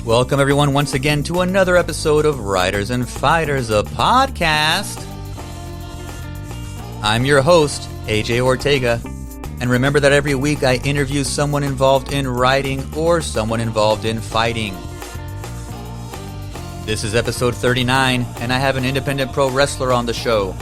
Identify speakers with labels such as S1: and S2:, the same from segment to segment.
S1: Welcome, everyone, once again to another episode of Writers and Fighters, a podcast. I'm your host, AJ Ortega, and remember that every week I interview someone involved in writing or someone involved in fighting. This is episode 39, and I have an independent pro wrestler on the show.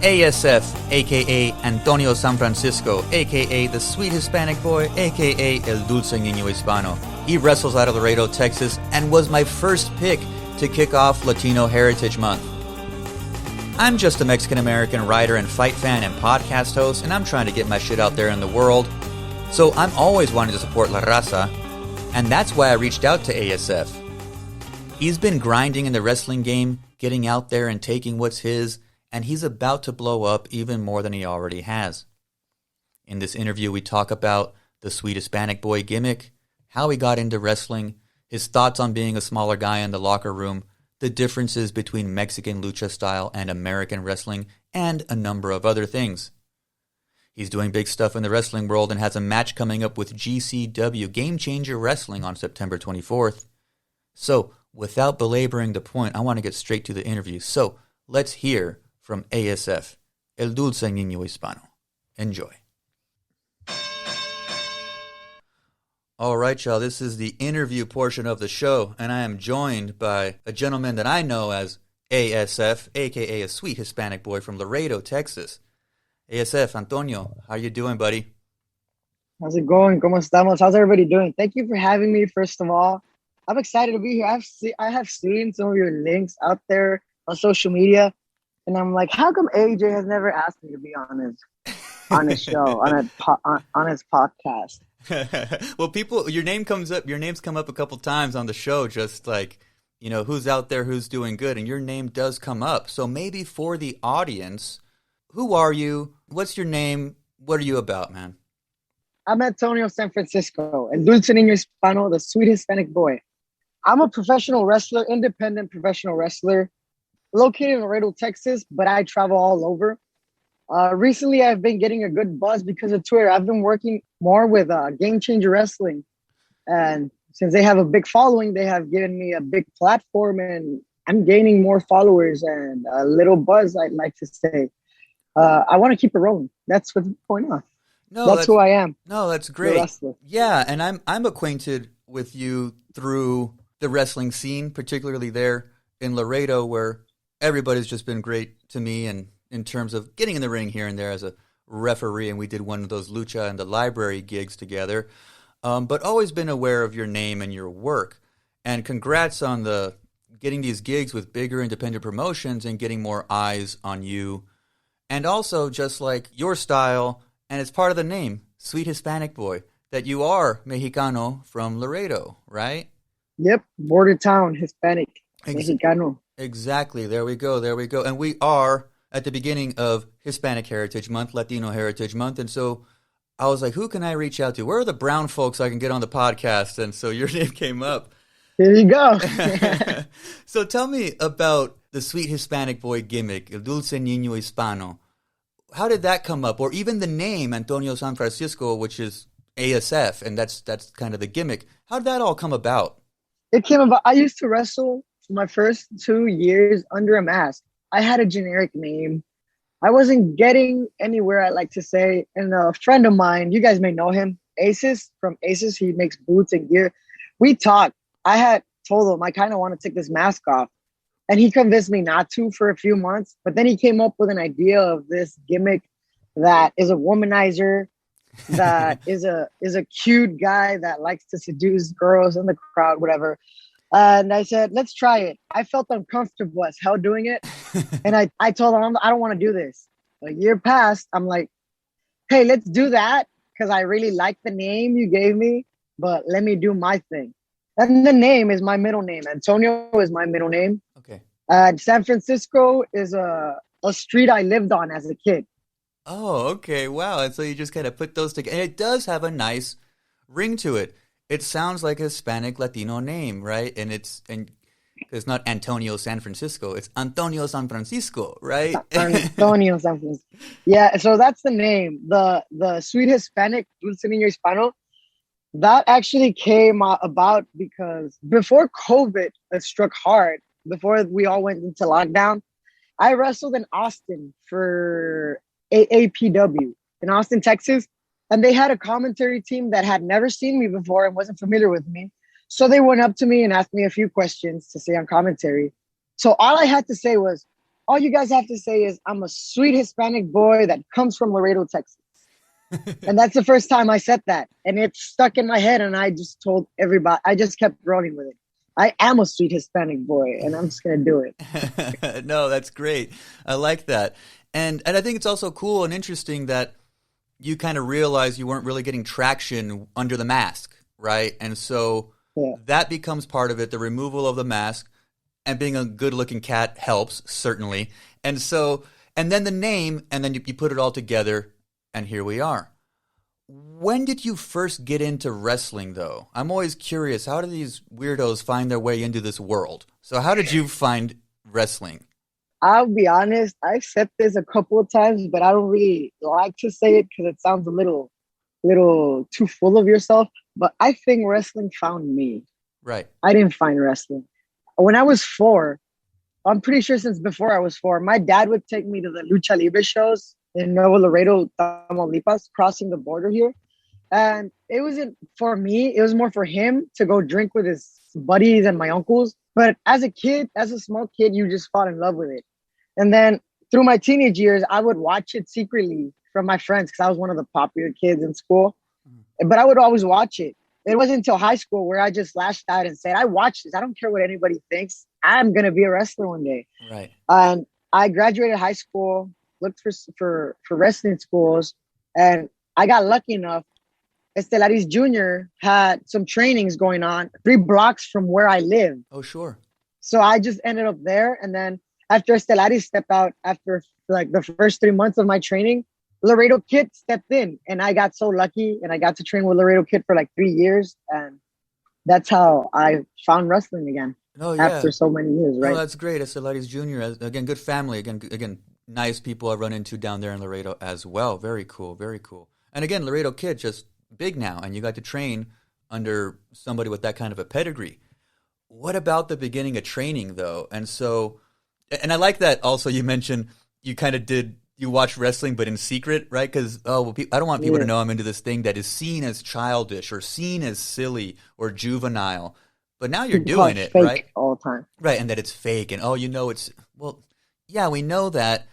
S1: ASF, aka Antonio San Francisco, aka the Sweet Hispanic Boy, aka El Dulce Niño Hispano. He wrestles out of Laredo, Texas, and was my first pick to kick off Latino Heritage Month. I'm just a Mexican-American writer and fight fan and podcast host, and I'm trying to get my shit out there in the world. So I'm always wanting to support La Raza, and that's why I reached out to ASF. He's been grinding in the wrestling game, getting out there and taking what's his, and he's about to blow up even more than he already has. In this interview, we talk about the Sweet Hispanic Boy gimmick, how he got into wrestling, his thoughts on being a smaller guy in the locker room, the differences between Mexican lucha style and American wrestling, and a number of other things. He's doing big stuff in the wrestling world and has a match coming up with GCW Game Changer Wrestling on September 24th. So, without belaboring the point, I want to get straight to the interview. So, let's hear from ASF, El Dulce Niño Hispano. Enjoy. All right, y'all, this is the interview portion of the show, and I am joined by a gentleman that I know as ASF, a.k.a. a Sweet Hispanic Boy from Laredo, Texas. ASF, Antonio, how you doing, buddy?
S2: How's it going? ¿Cómo estamos? How's everybody doing? Thank you for having me, first of all. I'm excited to be here. I have seen some of your links out there on social media, and I'm like, how come AJ has never asked me to be on his show, on his podcast?
S1: Well, your names come up a couple times on the show, just like, you know, who's out there, who's doing good, and your name does come up. So maybe for the audience, who are you? What's your name? What are you about, man?
S2: I'm Antonio San Francisco, El Dulce Niño Hispano, the Sweet Hispanic Boy. I'm a professional wrestler, independent professional wrestler, located in Laredo, Texas, but I travel all over. Recently, I've been getting a good buzz because of Twitter. I've been working more with Game Changer Wrestling. And since they have a big following, they have given me a big platform, and I'm gaining more followers and a little buzz, I'd like to say. I want to keep it rolling. That's what's going on. That's who I am.
S1: No, that's great. Yeah, and I'm acquainted with you through the wrestling scene, particularly there in Laredo, where everybody's just been great to me, and in terms of getting in the ring here and there as a referee, and we did one of those lucha and the library gigs together, but always been aware of your name and your work. And congrats on getting these gigs with bigger independent promotions and getting more eyes on you. And also just like your style, and it's part of the name, Sweet Hispanic Boy, that you are Mexicano from Laredo, right?
S2: Yep, border town, Hispanic, Mexicano.
S1: Exactly, there we go. And we are at the beginning of Hispanic Heritage Month, Latino Heritage Month, and so I was like, who can I reach out to? Where are the brown folks I can get on the podcast? And so your name came up.
S2: Here you go.
S1: So tell me about the Sweet Hispanic Boy gimmick, El Dulce Niño Hispano. How did that come up? Or even the name, Antonio San Francisco, which is ASF, and that's kind of the gimmick. How did that all come about?
S2: It came about, I used to wrestle for my first 2 years under a mask. I had a generic name. I wasn't getting anywhere, I like to say. And a friend of mine, you guys may know him, Aces from Aces. He makes boots and gear. We talked. I had told him I kind of want to take this mask off. And he convinced me not to for a few months. But then he came up with an idea of this gimmick that is a womanizer, that is a cute guy that likes to seduce girls in the crowd, whatever. And I said, let's try it. I felt uncomfortable as hell doing it. And I told him, I don't want to do this. A year passed. I'm like, hey, let's do that because I really like the name you gave me, but let me do my thing. And the name is my middle name. Antonio is my middle name.
S1: Okay.
S2: San Francisco is a street I lived on as a kid.
S1: Oh, okay. Wow. And so you just kind of put those together. And it does have a nice ring to it. It sounds like a Hispanic Latino name, right? And it's not Antonio San Francisco. It's Antonio San Francisco, right?
S2: Antonio San Francisco. Yeah, so that's the name. The Sweet Hispanic Dulce Niño Hispano That actually came about because before COVID struck hard, before we all went into lockdown, I wrestled in Austin for AAPW in Austin, Texas. And they had a commentary team that had never seen me before and wasn't familiar with me. So they went up to me and asked me a few questions to say on commentary. So all I had to say was, all you guys have to say is, I'm a sweet Hispanic boy that comes from Laredo, Texas. And that's the first time I said that. And it stuck in my head. And I just told everybody, I just kept rolling with it. I am a sweet Hispanic boy, and I'm just going to do
S1: it. No, that's great. I like that. And I think it's also cool and interesting that you kind of realize you weren't really getting traction under the mask, right? And so that becomes part of it, the removal of the mask, and being a good-looking cat helps, certainly. And so, and then the name, and then you put it all together, and here we are. When did you first get into wrestling, though? I'm always curious. How do these weirdos find their way into this world? So how did you find wrestling?
S2: I'll be honest. I've said this a couple of times, but I don't really like to say it because it sounds a little too full of yourself. But I think wrestling found me.
S1: Right.
S2: I didn't find wrestling. When I was 4, I'm pretty sure since before I was 4, my dad would take me to the lucha libre shows in Nuevo Laredo, Tamaulipas, crossing the border here. And it wasn't for me. It was more for him to go drink with his buddies and my uncles. But as a kid, as a small kid, you just fall in love with it. And then through my teenage years, I would watch it secretly from my friends because I was one of the popular kids in school. But I would always watch it. It wasn't until high school where I just lashed out and said, I watch this. I don't care what anybody thinks. I'm going to be a wrestler one day.
S1: Right.
S2: And I graduated high school, looked for wrestling schools, and I got lucky enough. Estelaris Jr. had some trainings going on 3 blocks from where I live.
S1: Oh, sure.
S2: So I just ended up there. And then after Estelaris stepped out, after like the first 3 months of my training, Laredo Kid stepped in. And I got so lucky. And I got to train with Laredo Kid for like 3 years. And that's how I found wrestling again.
S1: Oh, yeah.
S2: After so many years, right?
S1: Oh, that's great. Estelaris Jr., again, good family. Again, nice people I've run into down there in Laredo as well. Very cool, very cool. And again, Laredo Kid, just big now, and you got to train under somebody with that kind of a pedigree. What about the beginning of training, though? And so, and I like that also you mentioned you kind of you watch wrestling, but in secret, right? Because, I don't want people to know I'm into this thing that is seen as childish or seen as silly or juvenile. But now you're doing it, right?
S2: All the time.
S1: Right, and that it's fake. And, yeah, we know that.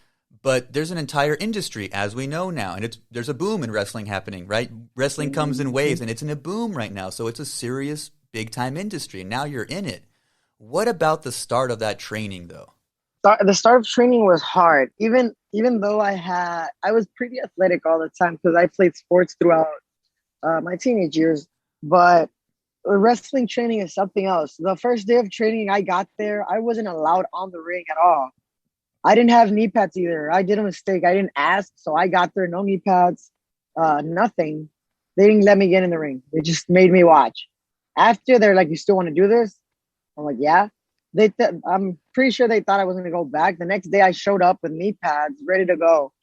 S1: But there's an entire industry, as we know now, and there's a boom in wrestling happening, right? Wrestling comes in waves, and it's in a boom right now. So it's a serious, big-time industry. Now you're in it. What about the start of that training, though?
S2: The start of training was hard. Even though I was pretty athletic all the time because I played sports throughout my teenage years. But wrestling training is something else. The first day of training I got there, I wasn't allowed on the ring at all. I didn't have knee pads either. I did a mistake. I didn't ask, so I got there, no knee pads, nothing. They didn't let me get in the ring. They just made me watch. After, they're like, you still want to do this? I'm like, yeah. I'm pretty sure they thought I was going to go back. The next day I showed up with knee pads, ready to go.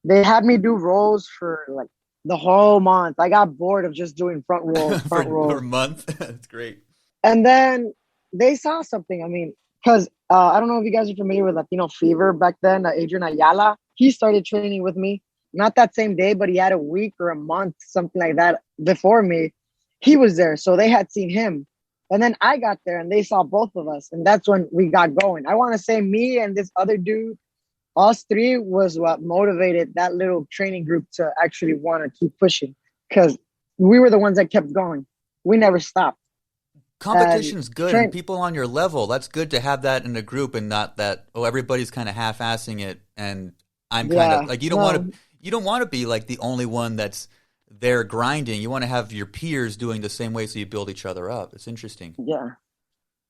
S2: They had me do rolls for like the whole month. I got bored of just doing front rolls.
S1: For a month? That's great.
S2: And then they saw something. I mean, because I don't know if you guys are familiar with Latino Fever back then. Adrian Ayala, he started training with me. Not that same day, but he had a week or a month, something like that, before me. He was there, so they had seen him. And then I got there, and they saw both of us. And that's when we got going. I want to say me and this other dude, us 3 was what motivated that little training group to actually want to keep pushing. Because we were the ones that kept going. We never stopped.
S1: Competition's good, and people on your level, that's good to have that in a group and not that, everybody's kind of half-assing it, and I'm kind of, like, you don't want to be, like, the only one that's there grinding. You want to have your peers doing the same way so you build each other up. It's interesting.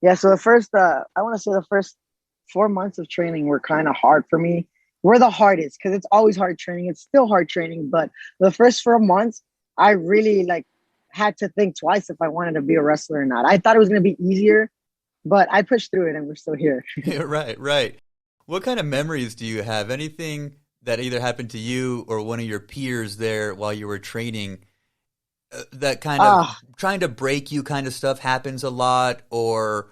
S2: Yeah, so the first, I want to say the first 4 months of training were kind of hard for me. Were the hardest, because it's always hard training. It's still hard training, but the first 4 months, I really, had to think twice if I wanted to be a wrestler or not. I thought it was going to be easier, but I pushed through it and we're still here.
S1: Yeah, right. What kind of memories do you have? Anything that either happened to you or one of your peers there while you were training that kind of
S2: Ah,
S1: trying to break you kind of stuff happens a lot, or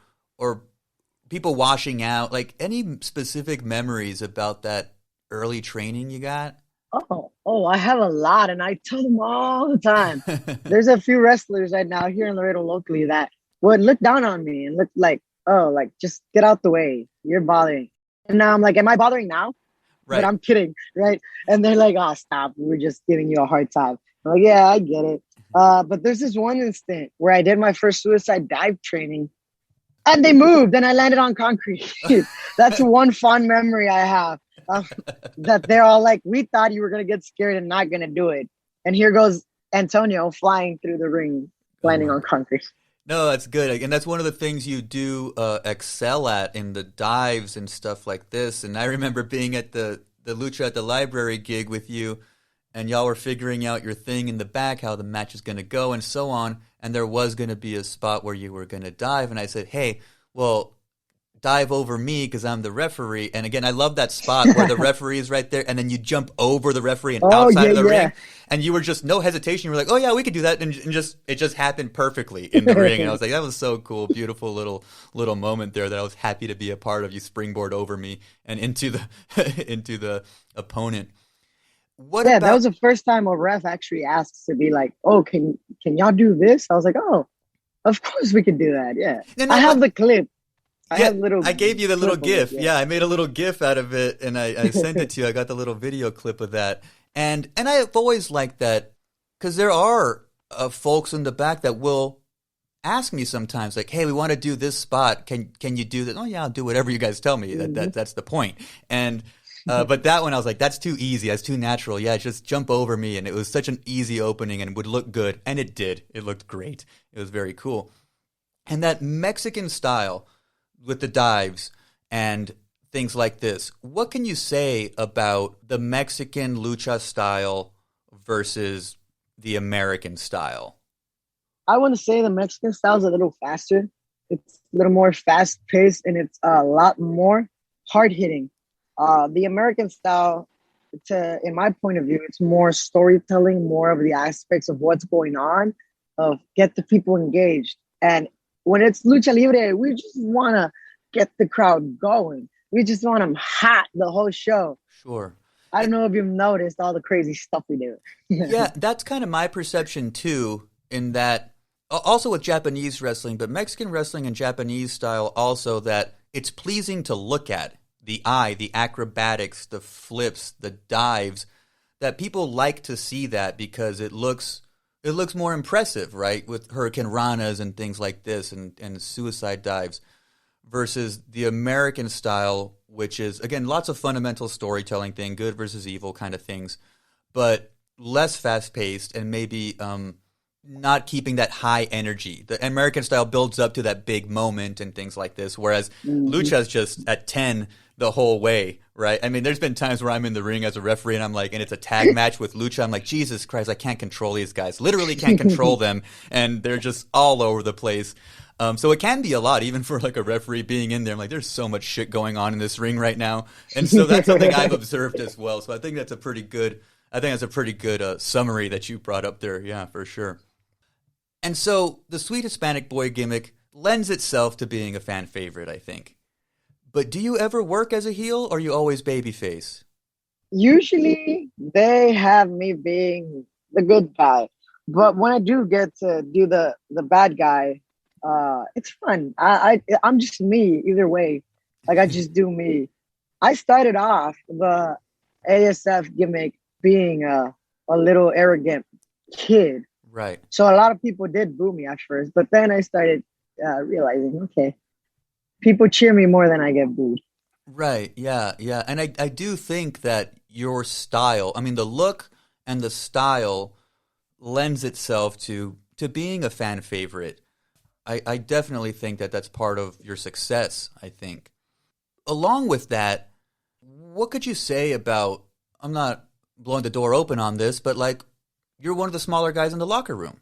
S1: people washing out? Like any specific memories about that early training you got?
S2: I have a lot, and I tell them all the time. There's a few wrestlers right now here in Laredo locally that would look down on me and look like, oh, like just get out the way. You're bothering. And now I'm like, am I bothering now? But
S1: Right.
S2: I'm kidding, right? And they're like, oh, stop. We're just giving you a hard time. I'm like, yeah, I get it. But there's this one instant where I did my first suicide dive training and they moved and I landed on concrete. That's one fond memory I have. Um, that they're all like, we thought you were going to get scared and not going to do it. And here goes Antonio flying through the ring,
S1: Oh
S2: landing
S1: my
S2: on concrete.
S1: No, that's good. And that's one of the things you do excel at in the dives and stuff like this. And I remember being at the Lucha at the Library gig with you, and y'all were figuring out your thing in the back, how the match is going to go and so on. And there was going to be a spot where you were going to dive. And I said, hey, well, dive over me because I'm the referee. And again, I love that spot where the referee is right there, and then you jump over the referee and
S2: Oh,
S1: outside
S2: yeah,
S1: of the
S2: yeah.
S1: ring, and you were just no hesitation. You were like, "Oh yeah, we could do that," and just it just happened perfectly in the ring. And I was like, "That was so cool, beautiful little moment there that I was happy to be a part of." You springboard over me and into the into the opponent. What
S2: Yeah, that
S1: about
S2: was the first time a ref actually asked to be like, oh, can y'all do this? I was like, oh, of course we could do that. Yeah.
S1: no,
S2: I
S1: no,
S2: have
S1: but
S2: the clip. I
S1: yeah,
S2: have little
S1: I gave you the little
S2: clip of it.
S1: GIF. Yeah, I made a little GIF out of it, and I sent it to you. I got the little video clip of that, and I've always liked that because there are folks in the back that will ask me sometimes, like, "Hey, we want to do this spot. Can you do that?" Oh yeah, I'll do whatever you guys tell me.
S2: Mhm.
S1: That's the point. And but that one, I was like, that's too easy. That's too natural. Yeah, just jump over me, and it was such an easy opening, and would look good, and it did. It looked great. It was very cool, and that Mexican style with the dives and things like this. What can you say about the Mexican lucha style versus the American style?
S2: I want to say the Mexican style is a little faster. It's a little more fast paced and it's a lot more hard hitting. The American style, in my point of view, it's more storytelling, more of the aspects of what's going on, of get the people engaged. And when it's lucha libre, we just want to get the crowd going. We just want them hot the whole show.
S1: Sure.
S2: I
S1: Eh,
S2: don't know if you've noticed all the crazy stuff we do.
S1: Yeah, that's kind of my perception too, in that also with Japanese wrestling, but Mexican wrestling and Japanese style also, that it's pleasing to look at. The eye, the acrobatics, the flips, the dives, that people like to see that because it looks more impressive, right? With Hurricane Ranas and things like this, and suicide dives, versus the American style, which is again lots of fundamental storytelling thing, good versus evil kind of things, but less fast paced and maybe not keeping that high energy. The American style builds up to that big moment and things like this, whereas
S2: Mhm.
S1: Lucha's just at 10 the whole way, right? I mean, there's been times where I'm in the ring as a referee and I'm like, and it's a tag match with Lucha. I'm like, Jesus Christ, I can't control these guys. Literally can't control them, and they're just all over the place. So it can be a lot, even for like a referee being in there. I'm like, there's so much shit going on in this ring right now, and so that's something I've observed as well. So I think that's a pretty good. I think that's a pretty good summary that you brought up there. Yeah, for sure. And so the Sweet Hispanic Boy gimmick lends itself to being a fan favorite, I think. But do you ever work as a heel, or are you always babyface?
S2: Usually they have me being the good guy, but when I do get to do the bad guy, it's fun. I'm just me either way. Like I just do me. I started off the ASF gimmick being a little arrogant kid,
S1: Right.
S2: so a lot of people did boo me at first, but then I started realizing, okay, people cheer me more than I get booed.
S1: Right. Yeah. Yeah. And I do think that your style, I mean, the look and the style lends itself to being a fan favorite. I definitely think that that's part of your success, I think. Along with that, what could you say about, I'm not blowing the door open on this, but like you're one of the smaller guys in the locker room.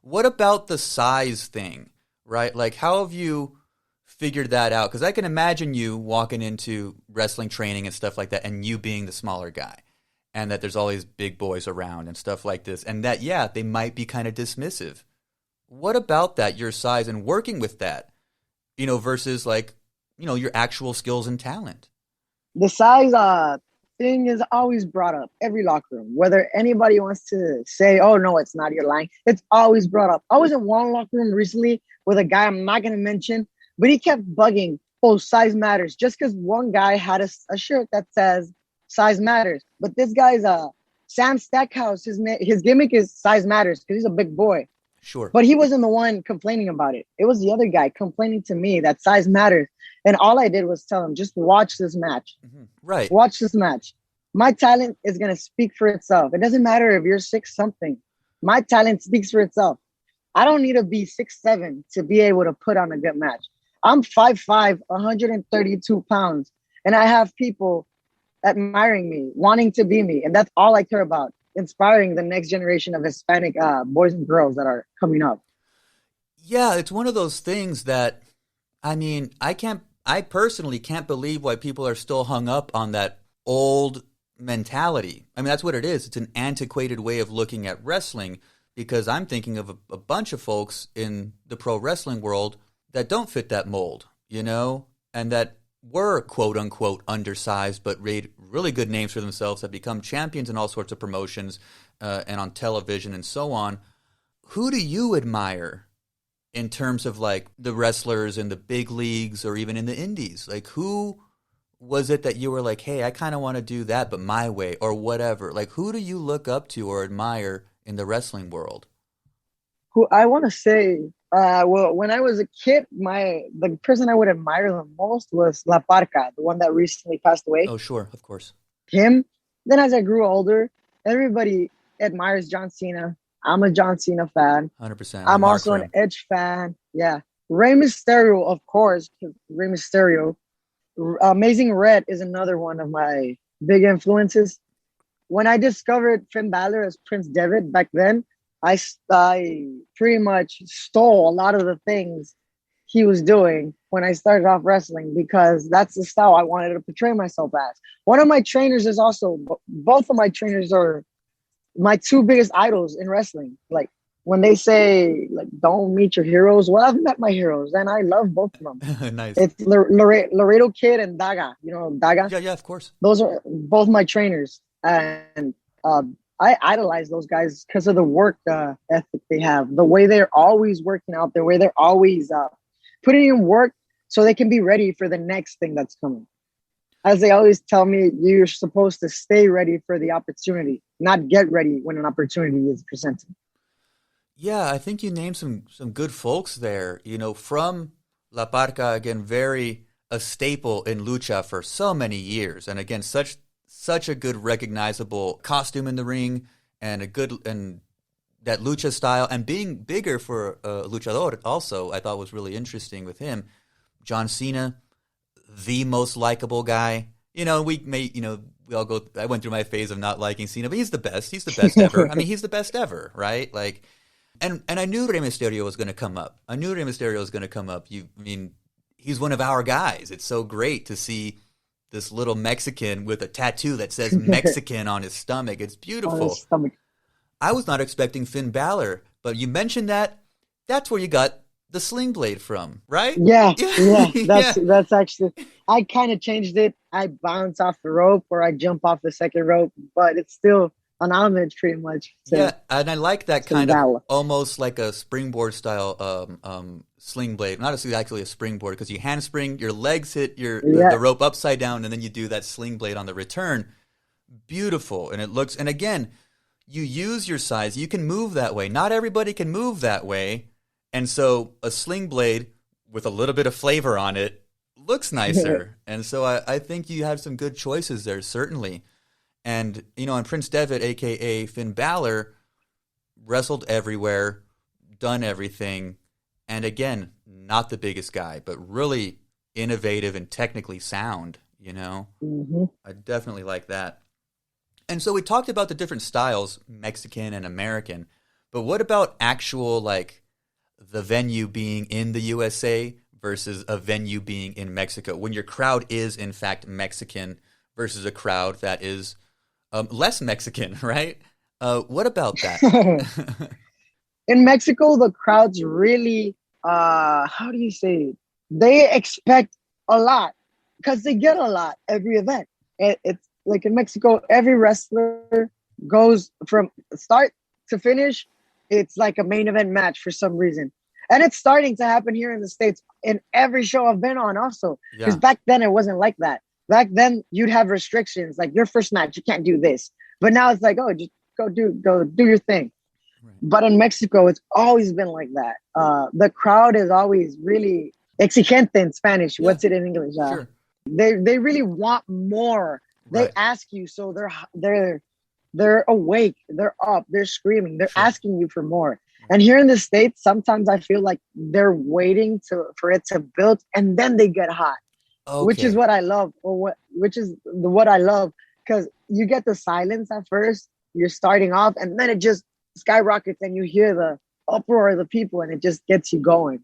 S1: What about the size thing, right? Like, how have you figured that out? Because I can imagine you walking into wrestling training and stuff like that, and you being the smaller guy, and that there's always big boys around and stuff like this, and that, yeah, they might be kind of dismissive. What about that, your size and working with that, versus like, your actual skills and talent?
S2: The size thing is always brought up every locker room. Whether anybody wants to say, "Oh no, it's not," your line, it's always brought up. I was in one locker room recently with a guy I'm not gonna mention, but he kept bugging, "Oh, size matters," just because one guy had a shirt that says "size matters," but this guy's Sam Stackhouse. His gimmick is size matters because he's a big boy.
S1: Sure.
S2: But he wasn't the one complaining about it. It was the other guy complaining to me that size matters. And all I did was tell him, just watch this match.
S1: Mm-hmm. Right.
S2: Watch this match. My talent is going to speak for itself. It doesn't matter if you're 6'something." My talent speaks for itself. I don't need to be 6'7" to be able to put on a good match. I'm 5'5", 132 pounds. And I have people admiring me, wanting to be me. And that's all I care about. Inspiring the next generation of Hispanic boys and girls that are coming up.
S1: Yeah, it's one of those things that, I personally can't believe why people are still hung up on that old mentality. That's what it is. It's an antiquated way of looking at wrestling, because I'm thinking of a bunch of folks in the pro wrestling world that don't fit that mold, and that were quote unquote undersized, but made really good names for themselves, that become champions in all sorts of promotions and on television and so on. Who do you admire in terms of like the wrestlers in the big leagues or even in the indies? Like, who was it that you were like, hey, I kind of want to do that, but my way, or whatever? Like, who do you look up to or admire in the wrestling world?
S2: Who I want to say, well, when I was a kid, the person I would admire the most was La Parca, the one that recently passed away.
S1: Oh, sure, of course.
S2: Him. Then as I grew older, everybody admires John Cena. I'm a John Cena fan.
S1: 100%.
S2: I'm also an Edge fan. Yeah. Rey Mysterio, of course. Rey Mysterio. Amazing Red is another one of my big influences. When I discovered Finn Balor as Prince Devitt back then, I pretty much stole a lot of the things he was doing when I started off wrestling, because that's the style I wanted to portray myself as. One of my trainers is also, both of my trainers are my two biggest idols in wrestling. Like, when they say, like, don't meet your heroes, well, I've met my heroes, and I love both of them.
S1: Nice.
S2: It's Laredo Kid and Daga. You know Daga?
S1: Yeah, of course.
S2: Those are both my trainers. And I idolize those guys because of the work ethic they have, the way they're always working out, the way they're always putting in work so they can be ready for the next thing that's coming. As they always tell me, you're supposed to stay ready for the opportunity, not get ready when an opportunity is presented.
S1: Yeah, I think you named some good folks there. From La Parca, again, very a staple in lucha for so many years, and again, such a good recognizable costume in the ring, and that lucha style, and being bigger for a luchador also, I thought was really interesting with him. John Cena, the most likable guy. We all go. I went through my phase of not liking Cena, but he's the best. He's the best ever. He's the best ever, right? Like, and I knew Rey Mysterio was going to come up. He's one of our guys. It's so great to see this little Mexican with a tattoo that says Mexican on his stomach. It's beautiful. I was not expecting Finn Balor, but you mentioned that. That's where you got the sling blade from, right?
S2: Yeah. That's actually, I kind of changed it. I bounce off the rope or I jump off the second rope, but it's still an homage pretty much.
S1: Yeah, and I like that kind of almost like a springboard style sling blade. Not actually a springboard, because you handspring, your legs hit the rope upside down, and then you do that sling blade on the return. Beautiful. And it looks, and again, you use your size. You can move that way. Not everybody can move that way. And so a sling blade with a little bit of flavor on it looks nicer. And so I think you had some good choices there, certainly. And, and Prince Devitt, a.k.a. Finn Balor, wrestled everywhere, done everything. And again, not the biggest guy, but really innovative and technically sound,
S2: Mm-hmm.
S1: I definitely like that. And so we talked about the different styles, Mexican and American. But what about actual, like, the venue being in the USA versus a venue being in Mexico, when your crowd is, in fact, Mexican versus a crowd that is Less Mexican, right? What about that?
S2: In Mexico, the crowds really, how do you say it? They expect a lot because they get a lot every event. It's like in Mexico, every wrestler goes from start to finish. It's like a main event match for some reason. And it's starting to happen here in the States in every show I've been on also. Because
S1: Yeah.
S2: back then it wasn't like that. Back then you'd have restrictions, like your first match, you can't do this. But now it's like, oh, just go do your thing.
S1: Right.
S2: But in Mexico, it's always been like that. The crowd is always really exigente in Spanish.
S1: Yeah.
S2: What's it in English?
S1: Sure.
S2: They really want more. They
S1: Right.
S2: ask you, so they're awake, they're up, they're screaming, they're
S1: Sure.
S2: asking you for more. And here in the States, sometimes I feel like they're waiting for it to build and then they get hot, which is
S1: Okay.
S2: what I love, which is what I love, because you get the silence at first, you're starting off, and then it just skyrockets and you hear the uproar of the people and it just gets you going.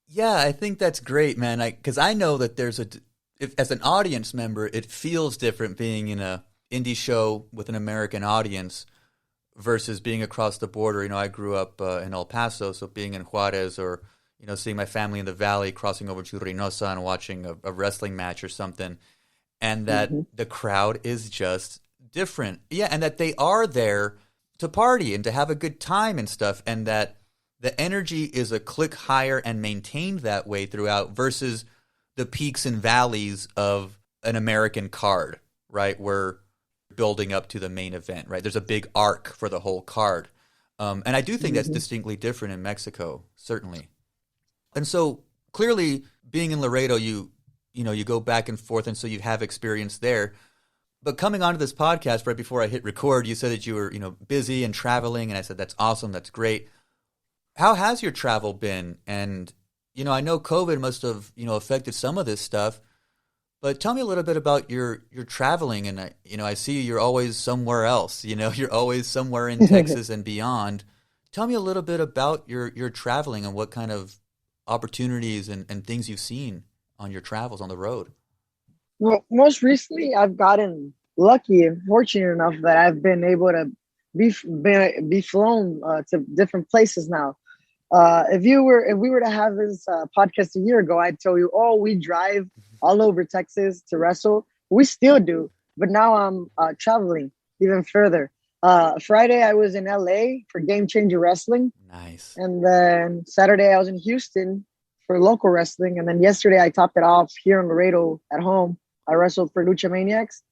S1: Yeah, I think that's great, man. Because I know that if, as an audience member, it feels different being in a indie show with an American audience versus being across the border. You know, I grew up in El Paso, so being in Juarez or, you know, seeing my family in the valley, crossing over to Reynosa and watching a wrestling match or something, and that
S2: Mm-hmm.
S1: the crowd is just different. Yeah, and that they are there to party and to have a good time and stuff, and that the energy is a click higher and maintained that way throughout versus the peaks and valleys of an American card, right? Where building up to the main event, right? There's a big arc for the whole card. And I do think that's
S2: Mm-hmm.
S1: distinctly different in Mexico, certainly. And so clearly being in Laredo, you know, you go back and forth, and so you have experience there. But coming onto this podcast right before I hit record, you said that you were, you know, busy and traveling, and I said that's awesome, that's great. How has your travel been? And you know, I know COVID must have, you know, affected some of this stuff, but tell me a little bit about your traveling. And you know, I see you're always somewhere else. You know, you're always somewhere in Texas and beyond. Tell me a little bit about your traveling and what kind of opportunities and things you've seen on your travels on the road.
S2: Well, most recently, I've gotten lucky and fortunate enough that I've been able to be flown to different places now. If we were to have this podcast a year ago, I'd tell you, oh, we drive all over Texas to wrestle. We still do, but now I'm traveling even further. Friday, I was in LA for Game Changer Wrestling,
S1: Nice.
S2: and then Saturday, I was in Houston for local wrestling, and then yesterday, I topped it off here in Laredo at home. I wrestled for Lucha Maniacs.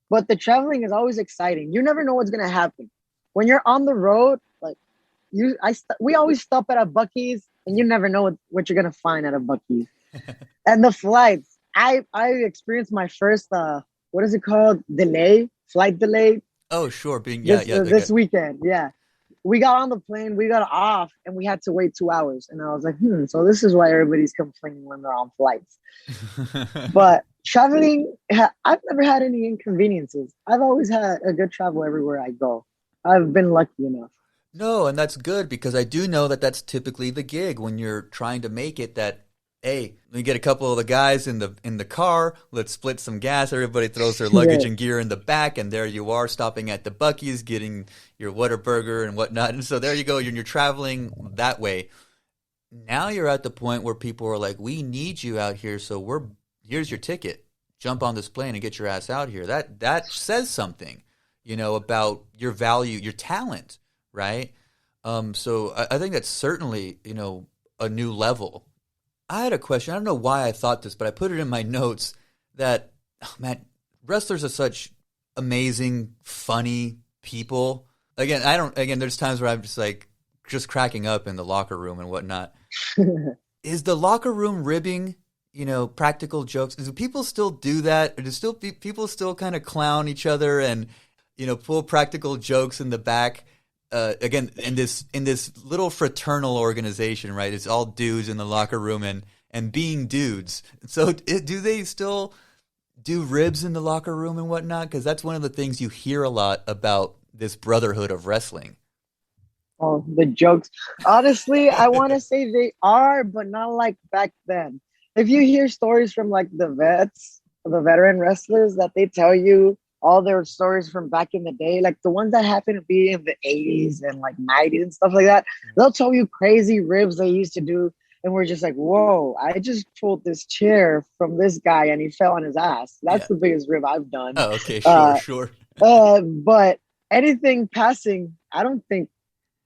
S2: But the traveling is always exciting. You never know what's gonna happen when you're on the road. Like we always stop at a Buc-ee's, and you never know what you're gonna find at a Buc-ee's. And the flights, I experienced my first what is it called, flight delay
S1: Oh, sure. Being yeah, yeah.
S2: this weekend. Yeah, we got on the plane, we got off, and we had to wait 2 hours. And I was like, so this is why everybody's complaining when they're on flights. But traveling, I've never had any inconveniences. I've always had a good travel everywhere I go. I've been lucky enough.
S1: No, and that's good because I do know that that's typically the gig when you're trying to make it. That hey, let me get a couple of the guys in the car. Let's split some gas. Everybody throws their luggage
S2: Yeah.
S1: and gear in the back, and there you are, stopping at the Buc-ee's, getting your Whataburger and whatnot. And so there you go. You're traveling that way. Now you're at the point where people are like, "We need you out here, so here's your ticket. Jump on this plane and get your ass out here." That says something, you know, about your value, your talent, right? So I think that's certainly, you know, a new level. I had a question. I don't know why I thought this, but I put it in my notes that, oh, man, wrestlers are such amazing, funny people. Again, there's times where I'm just like, just cracking up in the locker room and whatnot. Is the locker room ribbing, you know, practical jokes? Do people still do that? Or do people still kind of clown each other and, you know, pull practical jokes in the back? Again, in this little fraternal organization, right? It's all dudes in the locker room and being dudes. So do they still do ribs in the locker room and whatnot? Because that's one of the things you hear a lot about this brotherhood of wrestling.
S2: Oh, the jokes. Honestly, I want to say they are, but not like back then. If you hear stories from like the veteran wrestlers that they tell you, all their stories from back in the day, like the ones that happen to be in the 80s and like 90s and stuff like that. They'll tell you crazy ribs they used to do. And we're just like, whoa, I just pulled this chair from this guy and he fell on his ass. That's
S1: Yeah.
S2: the biggest rib I've done.
S1: Oh, okay, sure,
S2: Uh,
S1: sure.
S2: but anything passing, I don't think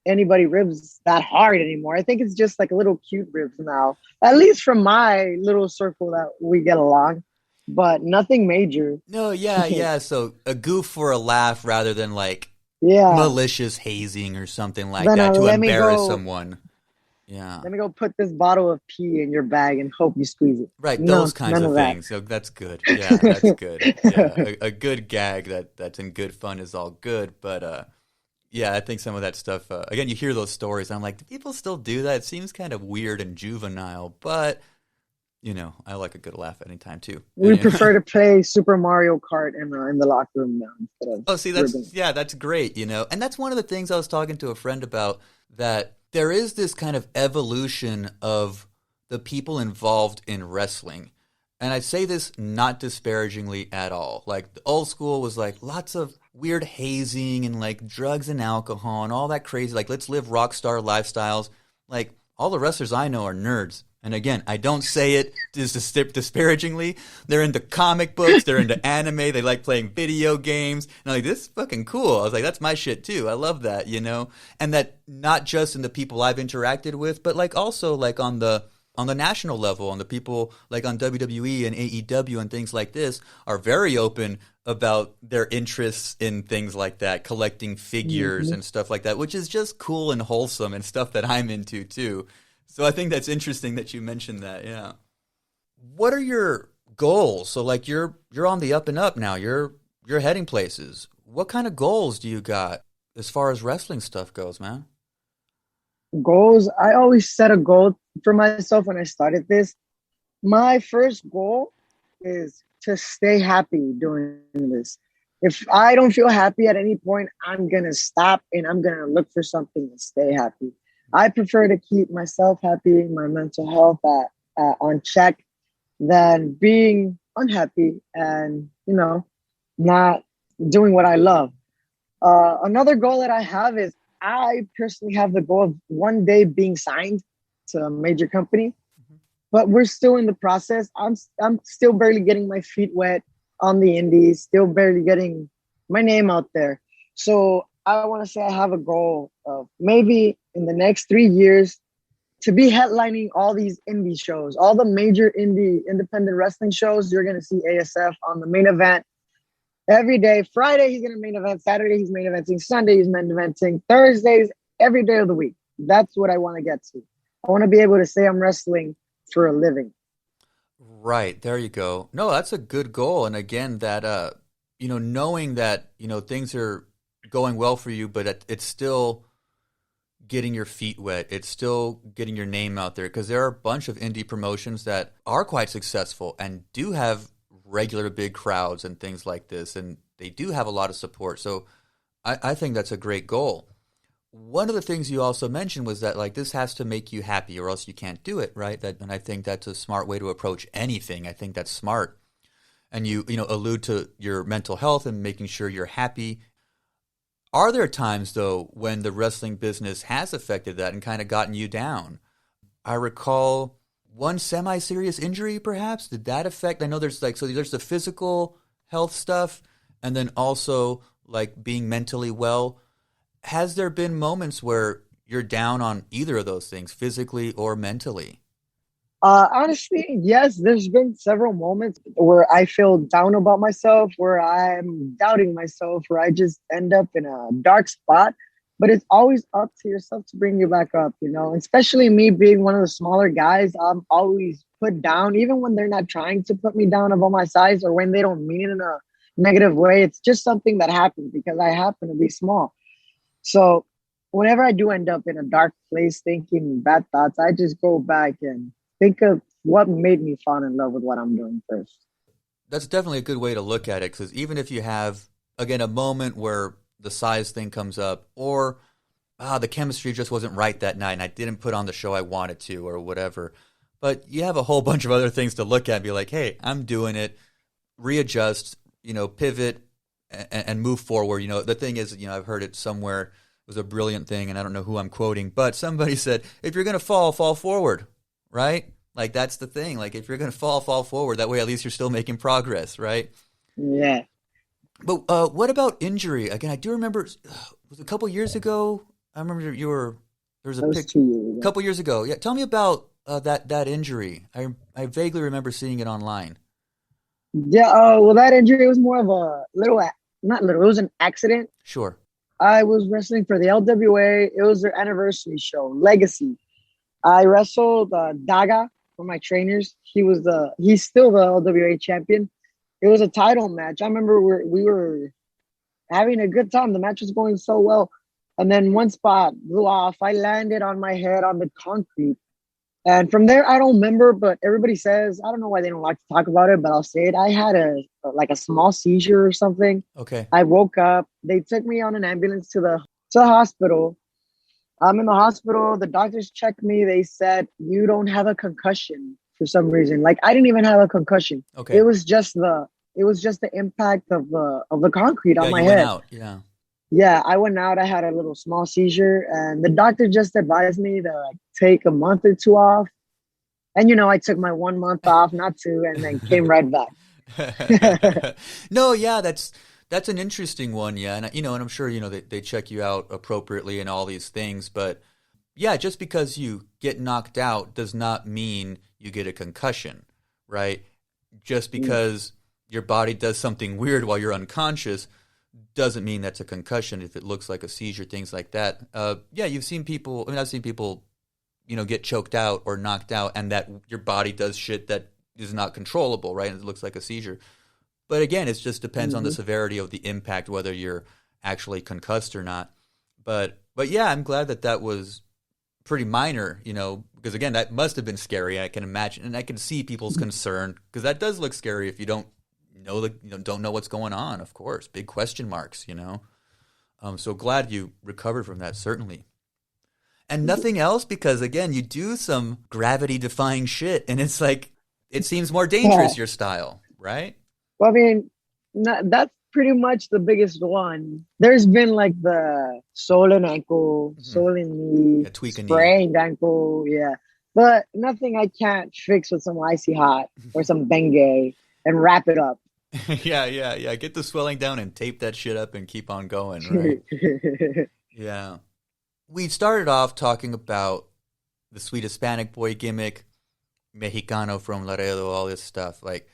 S2: anybody ribs that hard anymore. I think it's just like a little cute ribs now, at least from my little circle that we get along, but nothing major.
S1: No, yeah, yeah. So a goof for a laugh rather than like
S2: Yeah.
S1: malicious hazing or something like
S2: Then
S1: that to
S2: let me
S1: embarrass
S2: go.
S1: someone. Yeah.
S2: Let me go put this bottle of pee in your bag and hope you squeeze it.
S1: Right, those
S2: No,
S1: kinds
S2: none
S1: of
S2: of that.
S1: things. So that's good. Yeah, that's good. Yeah, a good gag that's in good fun is all good. But yeah, I think some of that stuff. Again, you hear those stories. I'm like, do people still do that? It seems kind of weird and juvenile, but I like a good laugh at any time too.
S2: We prefer to play Super Mario Kart in the locker room now instead of
S1: Oh, see,
S2: ribbing.
S1: that's great. And that's one of the things I was talking to a friend about, that there is this kind of evolution of the people involved in wrestling. And I say this not disparagingly at all. Like the old school was like lots of weird hazing and like drugs and alcohol and all that crazy. Like, let's live rock star lifestyles. Like, all the wrestlers I know are nerds. And again, I don't say it disparagingly. They're into comic books. They're into anime. They like playing video games. And I'm like, this is fucking cool. I was like, that's my shit too. I love that, And that not just in the people I've interacted with, but like also like on the national level, on the people like on WWE and AEW and things like this are very open about their interests in things like that, collecting figures
S2: Mm-hmm.
S1: and stuff like that, which is just cool and wholesome and stuff that I'm into too. So I think that's interesting that you mentioned that. Yeah. What are your goals? So like you're on the up and up now. You're heading places. What kind of goals do you got as far as wrestling stuff goes, man?
S2: Goals. I always set a goal for myself when I started this. My first goal is to stay happy doing this. If I don't feel happy at any point, I'm going to stop and I'm going to look for something to stay happy. I prefer to keep myself happy, my mental health on check, than being unhappy and, not doing what I love. Another goal that I have is I personally have the goal of one day being signed to a major company, but we're still in the process. I'm still barely getting my feet wet on the indies, still barely getting my name out there. So I want to say I have a goal of maybe in the next 3 years to be headlining all these indie shows, all the major independent wrestling shows. You're going to see ASF on the main event every day. Friday, he's going to main event. Saturday, he's main eventing. Sunday, he's main eventing. Thursdays, every day of the week. That's what I want to get to. I want to be able to say I'm wrestling for a living.
S1: Right, there you go. No, that's a good goal. And again, that knowing that, things are going well for you, but it's still getting your feet wet. It's still getting your name out there, because there are a bunch of indie promotions that are quite successful and do have regular big crowds and things like this, and they do have a lot of support. So I think that's a great goal. One of the things you also mentioned was that like this has to make you happy or else you can't do it, right? And I think that's a smart way to approach anything. I think that's smart. And you allude to your mental health and making sure you're happy. Are there times though when the wrestling business has affected that and kind of gotten you down? I recall one semi-serious injury, perhaps. Did that affect? I know there's there's the physical health stuff, and then also like being mentally well. Has there been moments where you're down on either of those things, physically or mentally?
S2: Honestly, yes, there's been several moments where I feel down about myself, where I'm doubting myself, where I just end up in a dark spot. But it's always up to yourself to bring you back up, especially me being one of the smaller guys. I'm always put down, even when they're not trying to put me down about my size or when they don't mean it in a negative way. It's just something that happens because I happen to be small. So whenever I do end up in a dark place thinking bad thoughts, I just go back and think of what made me fall in love with what I'm doing first.
S1: That's definitely a good way to look at it, because even if you have, again, a moment where the size thing comes up, or the chemistry just wasn't right that night and I didn't put on the show I wanted to or whatever, but you have a whole bunch of other things to look at and be like, hey, I'm doing it, readjust, pivot, and move forward. You know, the thing is, you know, I've heard it somewhere. It was a brilliant thing, and I don't know who I'm quoting, but somebody said, if you're going to fall forward, right? Like, that's the thing. Like, if you're going to fall forward. That way, at least you're still making progress, right?
S2: Yeah.
S1: But what about injury? Again, I do remember, it was a couple years ago. I remember there was a
S2: That was 2 years ago.
S1: couple years ago. Yeah, tell me about that injury. I vaguely remember seeing it online.
S2: Yeah, well, that injury was more of a not little, it was an accident.
S1: Sure.
S2: I was wrestling for the LWA. It was their anniversary show, Legacy. I wrestled Daga for my trainers. He's still the LWA champion. It was a title match. I remember we were having a good time. The match was going so well. And then one spot blew off. I landed on my head on the concrete. And from there, I don't remember, but everybody says, I don't know why they don't like to talk about it, but I'll say it. I had a small seizure or something.
S1: Okay.
S2: I woke up. They took me on an ambulance to the hospital. I'm in the hospital. The doctors checked me. They said, you don't have a concussion for some reason. Like, I didn't even have a concussion.
S1: Okay.
S2: It was just the impact of the concrete on my
S1: you
S2: head.
S1: went out. Yeah.
S2: Yeah, I went out. I had a little small seizure, and the doctor just advised me to like take a month or two off. And I took my 1 month off, not two, and then came right back.
S1: No, yeah, that's an interesting one. Yeah, and and I'm sure they check you out appropriately and all these things, but yeah, just because you get knocked out does not mean you get a concussion, right? Just because your body does something weird while you're unconscious doesn't mean that's a concussion if it looks like a seizure, things like that. Yeah, you've seen people, I've seen people, get choked out or knocked out and that your body does shit that is not controllable, right? And it looks like a seizure. But again, it just depends on the severity of the impact, whether you're actually concussed or not. But yeah, I'm glad that was pretty minor, because again, that must have been scary. I can imagine, and I can see people's concern because that does look scary if you don't know what's going on. Of course, big question marks. So glad you recovered from that, certainly. And nothing else, because again, you do some gravity-defying shit, and it's like it seems more dangerous your style, right?
S2: Well, I mean, that's pretty much the biggest one. There's been like the swollen ankle, swollen knee, sprained ankle, yeah. But nothing I can't fix with some icy hot or some Bengay and wrap it up.
S1: Yeah. Get the swelling down and tape that shit up and keep on going, right? Yeah. We started off talking about the Sweet Hispanic Boy gimmick, Mexicano from Laredo, all this stuff. Like,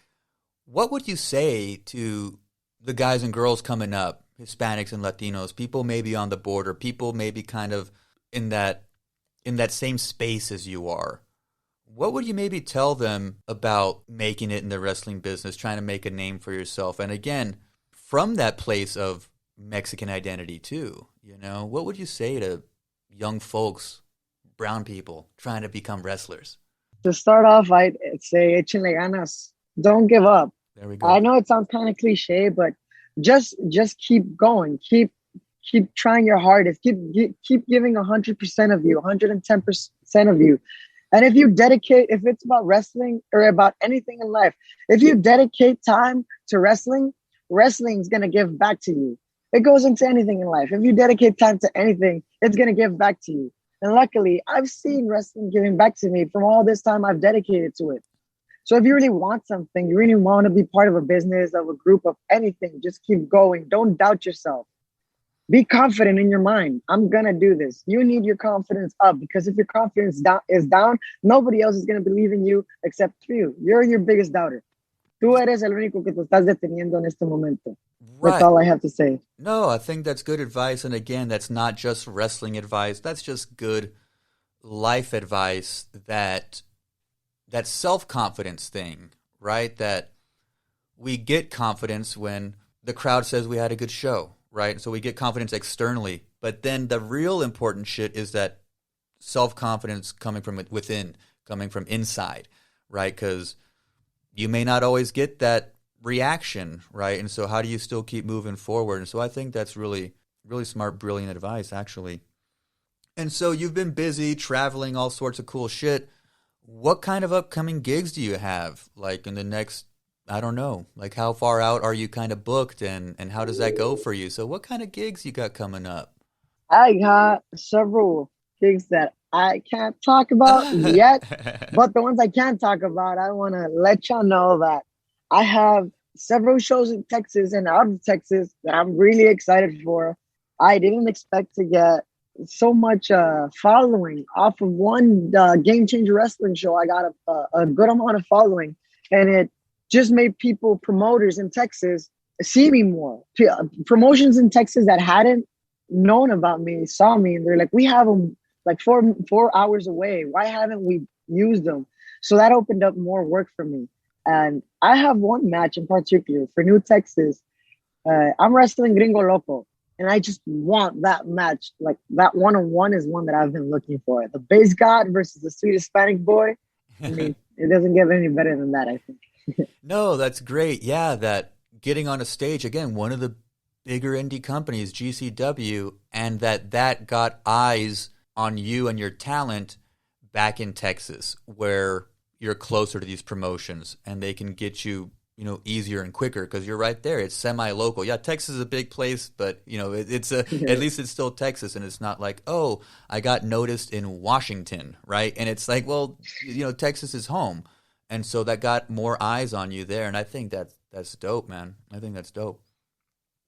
S1: what would you say to the guys and girls coming up, Hispanics and Latinos, people maybe on the border, people maybe kind of in that same space as you are? What would you maybe tell them about making it in the wrestling business, trying to make a name for yourself? And again, from that place of Mexican identity too, what would you say to young folks, brown people trying to become wrestlers?
S2: To start off, I'd say échenle ganas. Don't give up.
S1: There we go.
S2: I know it sounds kind of cliche, but just keep going. Keep trying your hardest. Keep giving 100% of you, 110% of you. And if it's about wrestling or about anything in life, if you dedicate time to wrestling, wrestling's going to give back to you. It goes into anything in life. If you dedicate time to anything, it's going to give back to you. And luckily, I've seen wrestling giving back to me from all this time I've dedicated to it. So if you really want something, you really want to be part of a business, of a group, of anything, just keep going. Don't doubt yourself. Be confident in your mind. I'm going to do this. You need your confidence up, because if your confidence is down, nobody else is going to believe in you except you. You're your biggest doubter. Tú eres el único que te estás deteniendo en este momento.
S1: Right.
S2: That's all I have to say.
S1: No, I think that's good advice. And again, that's not just wrestling advice. That's just good life advice, that self-confidence thing, right? That we get confidence when the crowd says we had a good show, right? So we get confidence externally. But then the real important shit is that self-confidence coming from within, coming from inside, right? Because you may not always get that reaction, right? And so how do you still keep moving forward? And so I think that's really, really smart, brilliant advice, actually. And so you've been busy traveling, all sorts of cool shit. What kind of upcoming gigs do you have, like in the next I don't know, like how far out are you kind of booked, and how does that go for you? So what kind of gigs you got coming up?
S2: I got several gigs that I can't talk about yet, but the ones I can talk about, I want to let y'all know that I have several shows in Texas and out of Texas that I'm really excited for. I didn't expect to get so much following off of one Game Changer Wrestling show. I got a good amount of following, and it just made people, promoters in Texas, see me more. Promotions in Texas that hadn't known about me saw me, and they're like, we have them like four hours away. Why haven't we used them? So that opened up more work for me. And I have one match in particular for New Texas. I'm wrestling Gringo Loco, and I just want that match. Like that one-on-one is one that I've been looking for. The Base God versus the Sweet Hispanic Boy. I mean, it doesn't get any better than that, I think.
S1: No, that's great. Yeah, that getting on a stage again, one of the bigger indie companies, GCW, and that got eyes on you and your talent back in Texas, where you're closer to these promotions and they can get you, easier and quicker because you're right there. It's semi-local. Yeah, Texas is a big place, but it's at least it's still Texas, and it's not like, oh, I got noticed in Washington, right? And it's like, well, Texas is home, and so that got more eyes on you there, and I think that's dope, man. I think that's dope.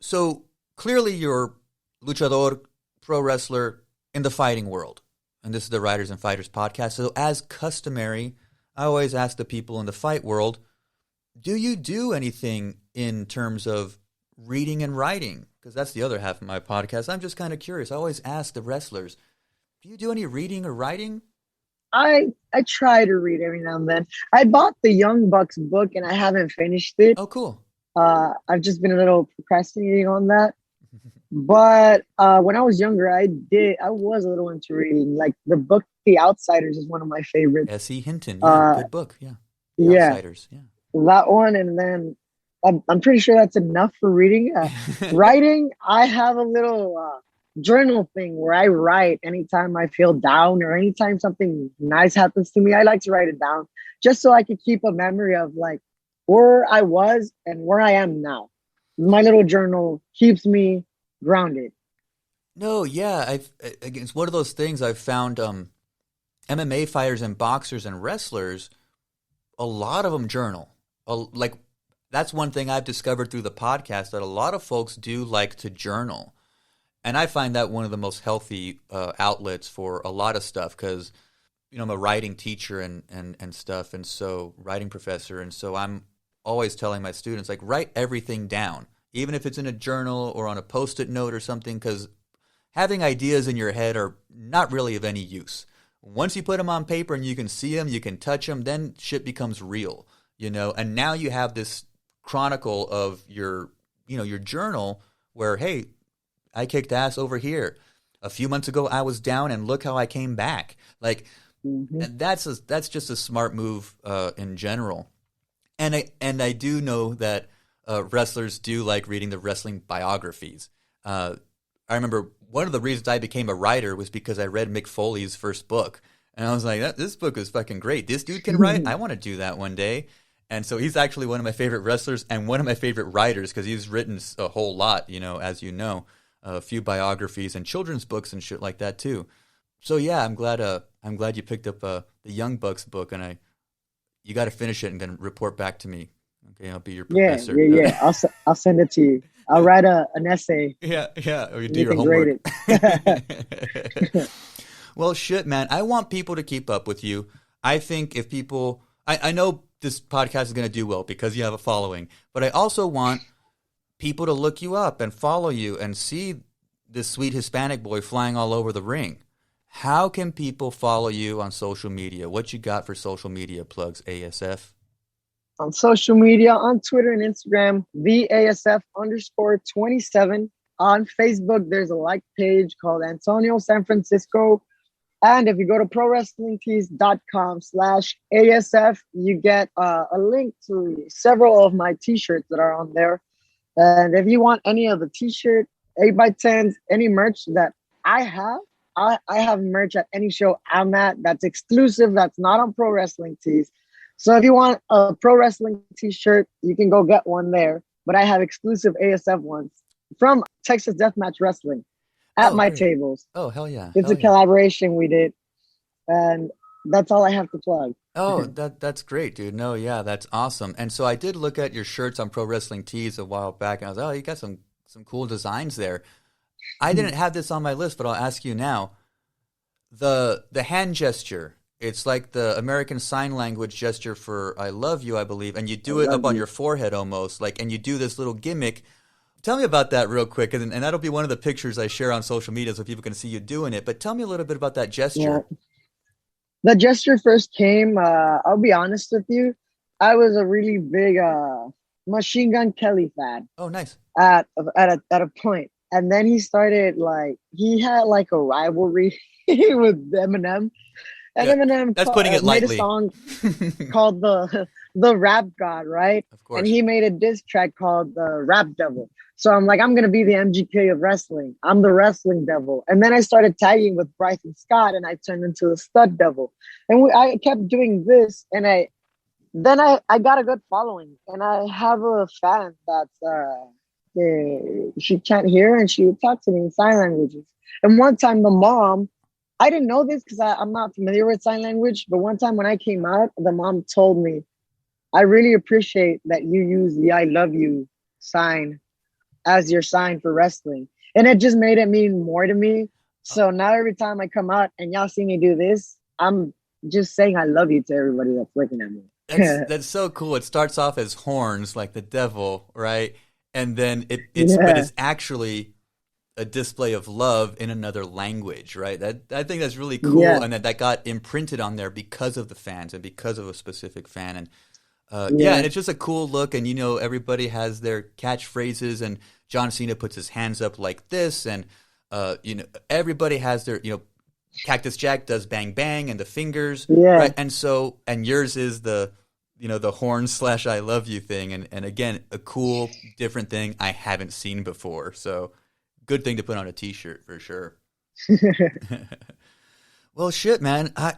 S1: So clearly you're luchador, pro wrestler in the fighting world. And this is the Writers and Fighters podcast. So as customary, I always ask the people in the fight world, do you do anything in terms of reading and writing? Because that's the other half of my podcast. I'm just kind of curious. I always ask the wrestlers, do you do any reading or writing?
S2: I try to read every now and then. I bought the Young Bucks book and I haven't finished it.
S1: Oh, cool.
S2: I've just been a little procrastinating on that. But when I was younger, I was a little into reading. Like the book The Outsiders is one of my favorites.
S1: S.E. Hinton, yeah, good book, yeah. The
S2: Yeah,
S1: Outsiders, yeah.
S2: that one. And then I'm pretty sure that's enough for reading. Writing, I have a little journal thing where I write anytime I feel down or anytime something nice happens to me. I like to write it down just so I can keep a memory of like where I was and where I am now. My little journal keeps me grounded.
S1: No, yeah, it's one of those things I've found. MMA fighters and boxers and wrestlers, a lot of them journal. Like that's one thing I've discovered through the podcast, that a lot of folks do like to journal, and I find that one of the most healthy outlets for a lot of stuff because I'm a writing teacher and stuff, and so writing professor, and so I'm always telling my students, like, write everything down, even if it's in a journal or on a Post-it note or something, because having ideas in your head are not really of any use. Once you put them on paper and you can see them, you can touch them, then shit becomes real, and now you have this chronicle of your journal where, hey, I kicked ass over here. A few months ago, I was down, and look how I came back. Like, that's just a smart move in general. And I do know that wrestlers do like reading the wrestling biographies. I remember one of the reasons I became a writer was because I read Mick Foley's first book. And I was like, this book is fucking great. This dude can write. I want to do that one day. And so he's actually one of my favorite wrestlers and one of my favorite writers because he's written a whole lot, as you know, a few biographies and children's books and shit like that too. So yeah, I'm glad you picked up the Young Bucks book, and you got to finish it and then report back to me. Okay, I'll be your professor.
S2: Yeah. I'll send it to you. I'll write an essay.
S1: Yeah. Or you do your homework. Well, shit, man. I want people to keep up with you. I think if people, I know this podcast is going to do well because you have a following, but I also want people to look you up and follow you and see this Sweet Hispanic Boy flying all over the ring. How can people follow you on social media? What you got for social media plugs, ASF?
S2: On social media, on Twitter and Instagram, the ASF_27. On Facebook, there's a like page called Antonio San Francisco. And if you go to prowrestlingtees.com/ASF, you get a link to several of my t-shirts that are on there. And if you want any of the t-shirt, 8x10s, any merch that I have, I have merch at any show I'm at that's exclusive, that's not on Pro Wrestling Tees. So if you want a pro wrestling t-shirt, you can go get one there. But I have exclusive ASF ones from Texas Deathmatch Wrestling at
S1: Oh,
S2: my
S1: great.
S2: tables.
S1: Oh, hell yeah.
S2: It's
S1: Hell
S2: a
S1: yeah.
S2: collaboration we did, and that's all I have to plug.
S1: Oh, that's great, dude. No, yeah, that's awesome. And so I did look at your shirts on Pro Wrestling Tees a while back, and I was, oh, you got some cool designs there. I didn't have this on my list, but I'll ask you now. The hand gesture, it's like the American Sign Language gesture for "I love you," I believe, and you
S2: I
S1: do it
S2: love
S1: up on
S2: you.
S1: your forehead almost, like, and you do this little gimmick. Tell me about that real quick, and that'll be one of the pictures I share on social media so people can see you doing it. But tell me a little bit about that
S2: Yeah.
S1: gesture.
S2: The gesture first came, I'll be honest with you, I was a really big Machine Gun Kelly fan
S1: Oh, nice.
S2: at a point. And then he started like he had like a rivalry with Eminem. And
S1: Yeah,
S2: Eminem
S1: that's putting it
S2: made a
S1: lightly.
S2: song called the Rap God, right?
S1: Of
S2: And
S1: course.
S2: he made a diss track called the Rap Devil. So I'm like, I'm gonna be the MGK of wrestling. I'm the wrestling devil. And then I started tagging with Bryson Scott, and I turned into the Stud Devil. And I kept doing this, and I got a good following, and I have a fan that's she can't hear, and she would talk to me in sign languages. And one time, the mom, I didn't know this because I'm not familiar with sign language, but one time when I came out, the mom told me, I really appreciate that you use the I love you sign as your sign for wrestling. And it just made it mean more to me. So now every time I come out and y'all see me do this, I'm just saying I love you to everybody that's looking at me.
S1: That's so cool. It starts off as horns, like the devil, right? And then but
S2: Yeah,
S1: it's actually a display of love in another language, right? That I think that's really cool,
S2: yeah,
S1: and that got imprinted on there because of the fans and because of a specific fan, and yeah, and
S2: yeah,
S1: it's just a cool look, and everybody has their catchphrases, and John Cena puts his hands up like this, and everybody has their Cactus Jack does bang bang and the fingers,
S2: yeah.
S1: right? And yours is the horn slash I love you thing, and again a cool different thing I haven't seen before. So good thing to put on a T-shirt for sure. Well, shit, man, I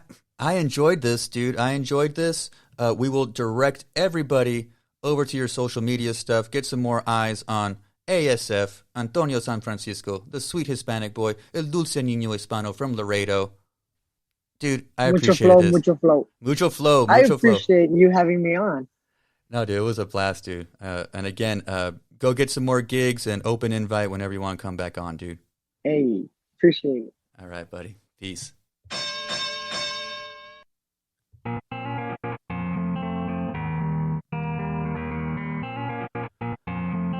S1: enjoyed this, dude. I enjoyed this. We will direct everybody over to your social media stuff. Get some more eyes on ASF, Antonio San Francisco, the Sweet Hispanic Boy, El Dulce Niño Hispano from Laredo. Dude, I
S2: Mucho
S1: appreciated
S2: flow,
S1: this.
S2: mucho flow.
S1: Mucho flow,
S2: I
S1: mucho flow.
S2: appreciate you having me on.
S1: No, dude, it was a blast, dude. And again, go get some more gigs and open invite whenever you want to come back on, dude.
S2: Hey, appreciate it.
S1: All right, buddy. Peace.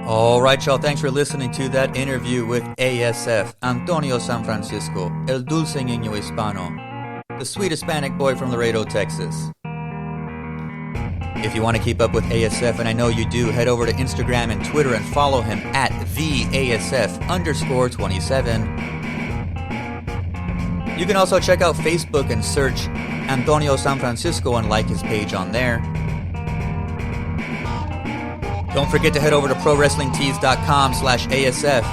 S1: All right, y'all. Thanks for listening to that interview with ASF, Antonio San Francisco, El Dulce Niño Hispano, the Sweet Hispanic Boy from Laredo, Texas. If you want to keep up with ASF, and I know you do, head over to Instagram and Twitter and follow him at @theASF_27. You can also check out Facebook and search Antonio San Francisco and like his page on there. Don't forget to head over to ProWrestlingTees.com/ASF.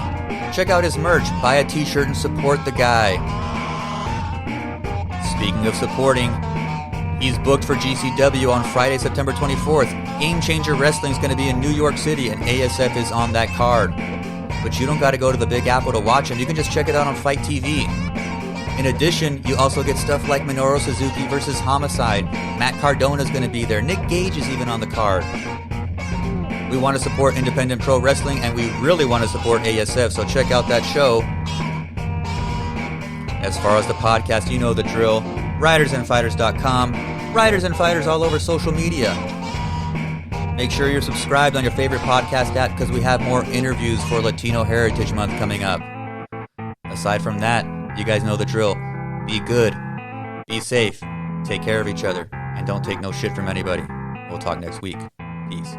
S1: Check out his merch, buy a t-shirt and support the guy. Speaking of supporting, he's booked for GCW on Friday, September 24th. Game Changer Wrestling is going to be in New York City, and ASF is on that card. But you don't got to go to the Big Apple to watch him. You can just check it out on Fight TV. In addition, you also get stuff like Minoru Suzuki versus Homicide. Matt Cardona is going to be there. Nick Gage is even on the card. We want to support independent pro wrestling, and we really want to support ASF, so check out that show. As far as the podcast, you know the drill. RidersandFighters.com. Riders and Fighters all over social media. Make sure you're subscribed on your favorite podcast app because we have more interviews for Latino Heritage Month coming up. Aside from that, you guys know the drill. Be good. Be safe. Take care of each other. And don't take no shit from anybody. We'll talk next week. Peace.